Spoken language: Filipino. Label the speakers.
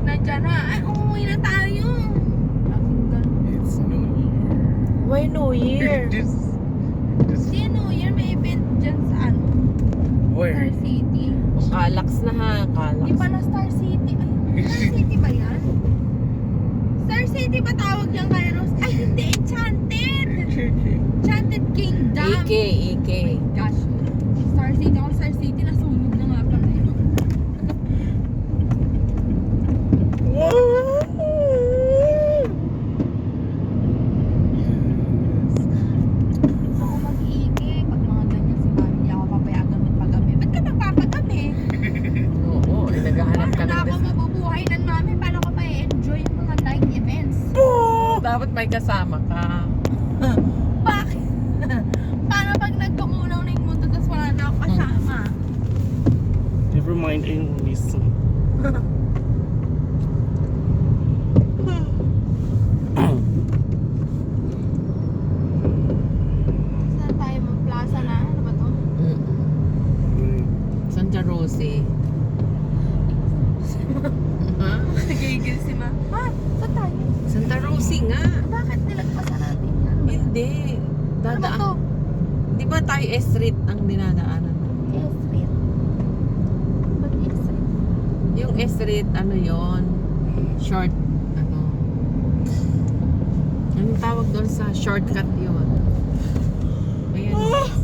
Speaker 1: pag nandyan na, ay, umuwi na tayo.
Speaker 2: It's New Year.
Speaker 3: Why New Year?
Speaker 1: Hindi, New Year, may event dyan sa ano,
Speaker 2: Where?
Speaker 1: Star City.
Speaker 3: Kalax na ha,
Speaker 1: Di
Speaker 3: kalax.
Speaker 1: pala Star City. Ay, Star City ba yan? Star City ba tawag yan, Kairos? Ay, hindi, Enchanted! Enchanted Kingdom.
Speaker 3: Ike.
Speaker 1: Gosh, Star City ako, Star City, nasunog na nga pala yun. Gusto ko mag-iigi. Pag mga ganyan si Mami, hindi ako papayagan magpagabi. Ba't ka magpapagabi?
Speaker 3: Oo, naghahanap ka
Speaker 1: Paano na
Speaker 3: ng
Speaker 1: ako
Speaker 3: business.
Speaker 1: mabubuhay ng Mami? Paano ko pa i-enjoy yung mga night events?
Speaker 3: Dapat may kasama ka.
Speaker 1: Bakit? Paano pag nagkumunaw na yung mundo tapos wala na ako kasama?
Speaker 2: Never mind, I miss some.
Speaker 1: Saan tayo mag-plaza na? Ano ba to?
Speaker 3: Santa Rosie. Ha?
Speaker 1: Nagigil si Ma. Ma, saan tayo?
Speaker 3: Santa Rosie nga.
Speaker 1: Bakit nilagpasan natin yan? Ano ba?
Speaker 3: Hindi.
Speaker 1: Ano ba to?
Speaker 3: Dadaan. Di ba tayo S-Street ang dinadaanan?
Speaker 1: S-Street. Ba't S-Street?
Speaker 3: Yung S-Street, ano yon? Short, ano? Anong tawag doon sa shortcut yon? Ayan.